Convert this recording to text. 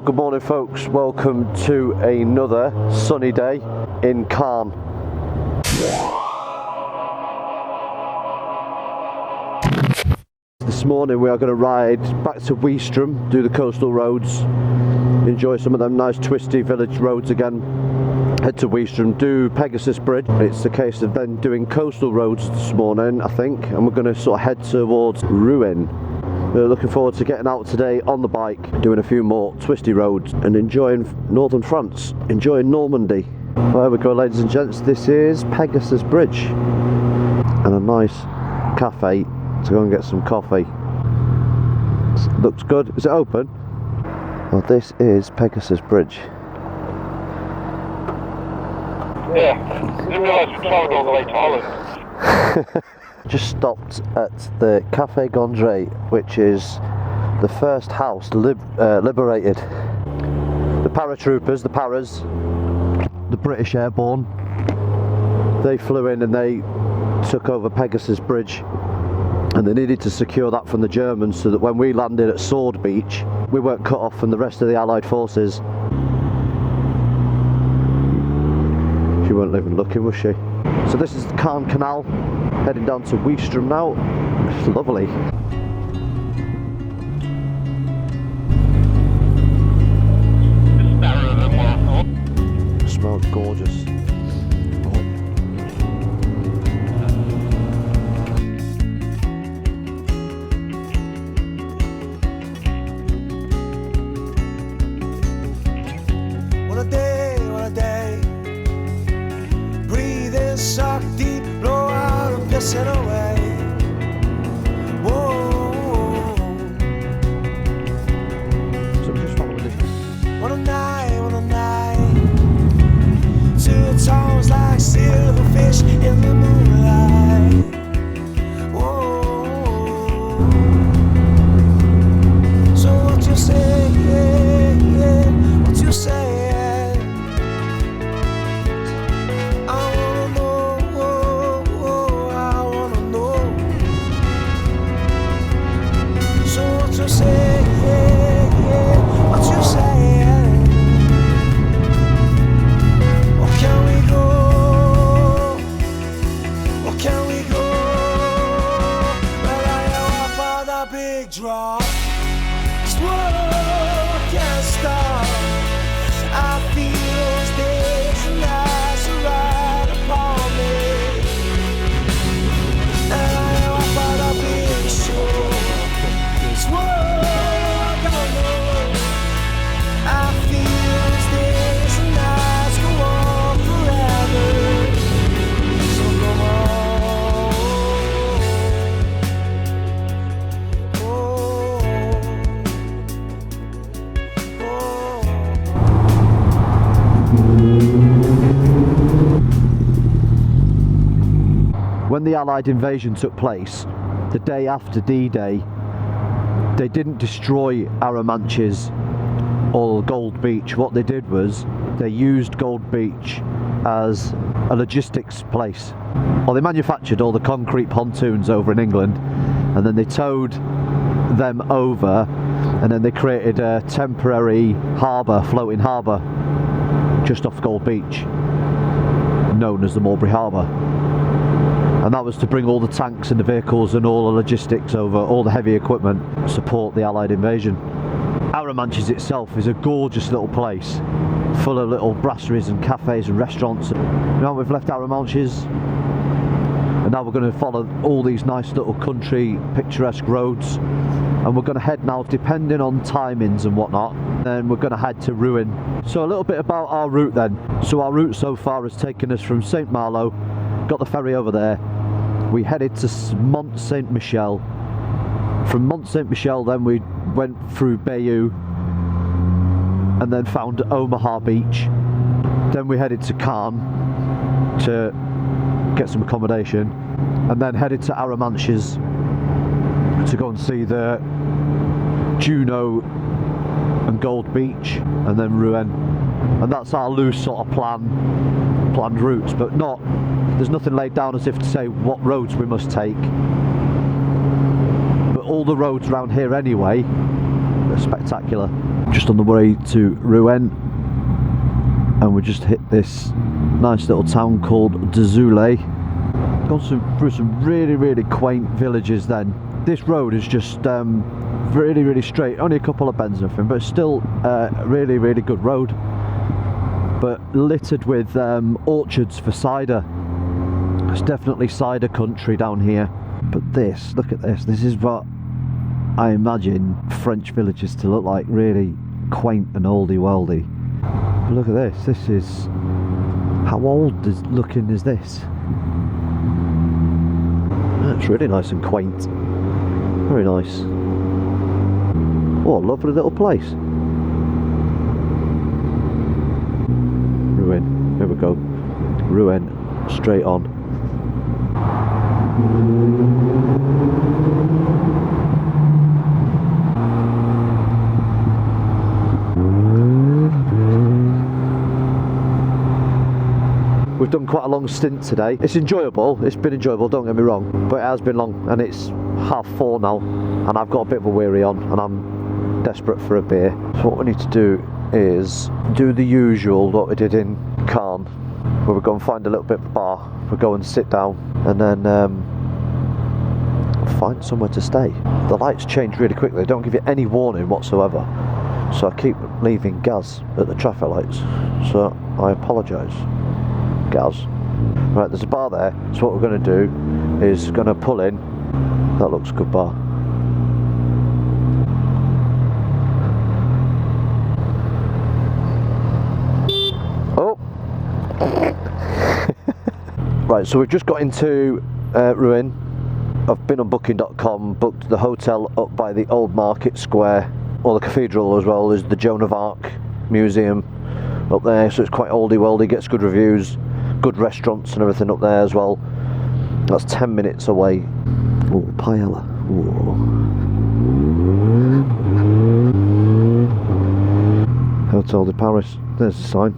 Good morning folks, welcome to another sunny day in Caen. This morning we are going to ride back to Weestrum, do the coastal roads, enjoy some of them nice twisty village roads again, head to Weestrum, do Pegasus Bridge. It's the case of then doing coastal roads this morning I think, and we're going to sort of head towards Rouen. We're looking forward to getting out today on the bike, doing a few more twisty roads and enjoying northern France, enjoying Normandy. Well, there we go ladies and gents, this is Pegasus Bridge and a nice cafe to go and get some coffee. Looks good. Is it open? Well, this is Pegasus Bridge. Yeah, I didn't realise we travelled all the way to Holland. Just stopped at the Café Gondry, which is the first house liberated. The paratroopers, the paras, the British Airborne, they flew in and they took over Pegasus Bridge, and they needed to secure that from the Germans so that when we landed at Sword Beach we weren't cut off from the rest of the Allied forces. She weren't even looking, was she? So this is the Caen Canal, heading down to Weestrum now. It's lovely. It smells gorgeous. What a day. Breathe in, suck deep, blow out and piss it away. Whoa. So just follow with this. What a night. Two tones like silverfish in the moonlight. Whoa. So what you say, yeah, what you say? Drop, swirl, can't stop. I feel those days and nights are right upon me, and I am up on a big shore. Swirl, I don't know. I feel those days and nights go on forever. So come on. When the Allied invasion took place, the day after D-Day, they didn't destroy Arromanches or Gold Beach. What they did was they used Gold Beach as a logistics place. Well, they manufactured all the concrete pontoons over in England, and then they towed them over, and then they created a temporary harbour, floating harbour, just off Gold Beach, known as the Mulberry Harbour. And that was to bring all the tanks and the vehicles and all the logistics over, all the heavy equipment, support the Allied invasion. Arromanches itself is a gorgeous little place, full of little brasseries and cafes and restaurants. Now we've left Arromanches, and now we're going to follow all these nice little country picturesque roads, and we're going to head now, depending on timings and whatnot, then we're going to head to Rouen. So a little bit about our route then. So our route so far has taken us from St Malo, got the ferry over there, we headed to Mont Saint Michel. From Mont Saint Michel then we went through Bayeux and then found Omaha Beach. Then we headed to Caen to get some accommodation, and then headed to Arromanches to go and see the Juno and Gold Beach, and then Rouen. And that's our loose sort of planned routes, but there's nothing laid down as if to say what roads we must take. But all the roads around here anyway spectacular. Just on the way to Rouen, and we just hit this nice little town called Dezoulay. Gone through some really quaint villages then. This road is just really straight, only a couple of bends and everything, but it's still a really good road, but littered with orchards for cider. It's definitely cider country down here. But this, look at this, this is what I imagine French villages to look like, really quaint and oldie-worldy. But look at this, this is, how old looking is this? It's really nice and quaint, very nice. What a lovely little place. Rouen, here we go, Rouen, straight on. We've done quite a long stint today. It's enjoyable, it's been enjoyable, don't get me wrong, but it has been long, and it's 4:30 now, and I've got a bit of a weary on, and I'm desperate for a beer. So what we need to do is do the usual, what we did in Caen, where we go and find a little bit of a bar, we go and sit down, and then find somewhere to stay. The lights change really quickly, they don't give you any warning whatsoever, so I keep leaving gas at the traffic lights, so I apologise, Gaz. Right, there's a bar there, so what we're going to do is going to pull in. That looks a good bar. Oh! Right, so we've just got into Rouen. I've been on booking.com, booked the hotel up by the old market square, or the cathedral as well. There's the Joan of Arc museum up there, so it's quite oldie-worldy, gets good reviews. Good restaurants and everything up there as well. That's 10 minutes away. Oh, paella. Ooh. Hotel de Paris. There's the sign.